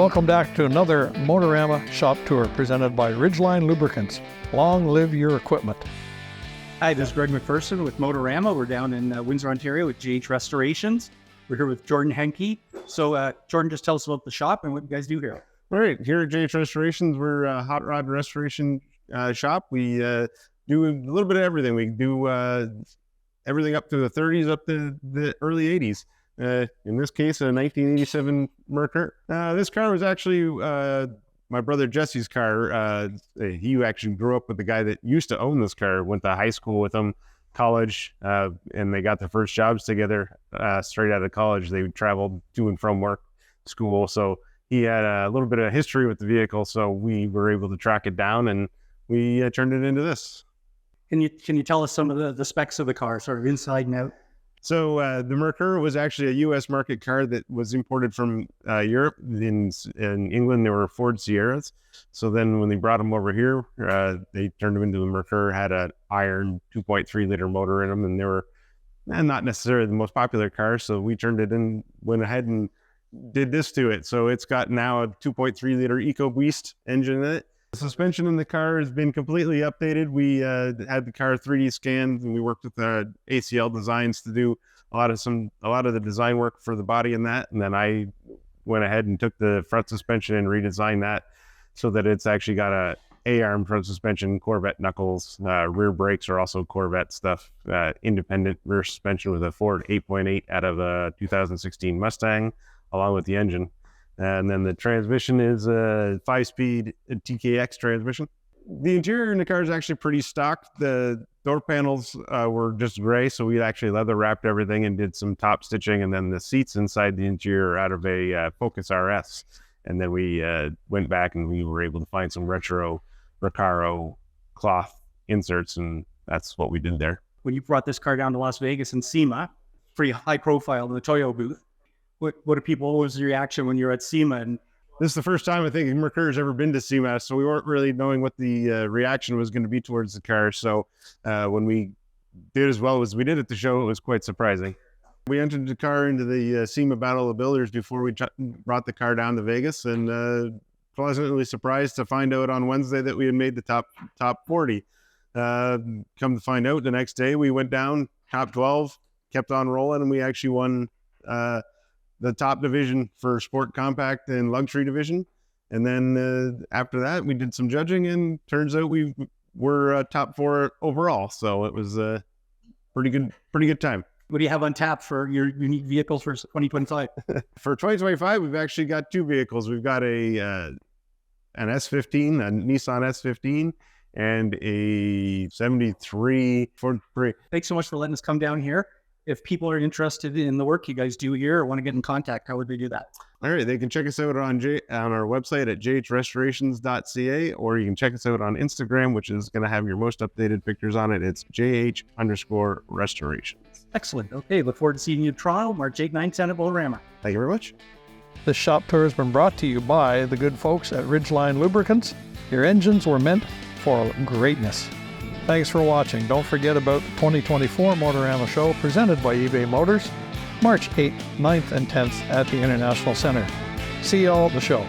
Welcome back to another Motorama shop tour presented by Ridgeline Lubricants. Long live your equipment. Hi, this is Greg MacPherson with Motorama. We're down in Windsor, Ontario with GH Restorations. We're here with Jordan Henke. So, Jordan, just tell us about the shop and what you guys do here. All right, here at GH Restorations, we're a hot rod restoration shop. We do a little bit of everything. We do everything up to the 30s, up to the early 80s. In this case, a 1987 Merkur. This car was actually my brother Jesse's car. He actually grew up with the guy that used to own this car, went to high school with him, college, and they got their first jobs together straight out of college. They traveled to and from work, school. So he had a little bit of history with the vehicle. So we were able to track it down and we turned it into this. Can you tell us some of the specs of the car, sort of inside and out? So the Merkur was actually a U.S. market car that was imported from Europe. In England, they were Ford Sierras. So then when they brought them over here, they turned them into the Merkur, had an iron 2.3 liter motor in them, and they were not necessarily the most popular car. So we turned it in, went ahead and did this to it. So it's got now a 2.3 liter EcoBeast engine in it. The suspension in the car has been completely updated. We had the car 3D scanned, and we worked with ACL Designs to do a lot of the design work for the body in that. And then I went ahead and took the front suspension and redesigned that so that it's actually got a A-arm front suspension, Corvette knuckles. Rear brakes are also Corvette stuff. Independent rear suspension with a Ford 8.8 out of a 2016 Mustang, along with the engine. And then the transmission is a 5-speed TKX transmission. The interior in the car is actually pretty stock. The door panels were just gray, so we actually leather wrapped everything and did some top stitching. And then the seats inside the interior are out of a Focus RS. And then we went back and we were able to find some retro Recaro cloth inserts, and that's what we did there. When you brought this car down to Las Vegas in SEMA, pretty high profile in the Toyo booth, what was the reaction when you were at SEMA? And this is the first time I think Merkur has ever been to SEMA, so we weren't really knowing what the reaction was going to be towards the car. So when we did as well as we did at the show, it was quite surprising. We entered the car into the SEMA Battle of Builders before we brought the car down to Vegas, and pleasantly surprised to find out on Wednesday that we had made the top 40. Come to find out, the next day we went down, top 12, kept on rolling, and we actually won the top division for Sport Compact and Luxury division. And then after that, we did some judging, and turns out we were top 4 overall. So it was a pretty good time. What do you have on tap for your unique vehicles for 2025? For 2025, we've actually got 2 vehicles. We've got an S15, a Nissan S15, and a 73 Ford Capri. Thanks so much for letting us come down here. If people are interested in the work you guys do here or want to get in contact, how would they do that? All right, they can check us out on our website at jhrestorations.ca, or you can check us out on Instagram, which is going to have your most updated pictures on it. It's JH_restorations. Excellent. Okay, look forward to seeing you in Toronto, March 8, 9, 10 at Motorama. Thank you very much. This shop tour has been brought to you by the good folks at Ridgeline Lubricants. Your engines were meant for greatness. Thanks for watching. Don't forget about the 2024 Motorama show presented by eBay Motors, March 8th, 9th, and 10th at the International Center. See you all at the show.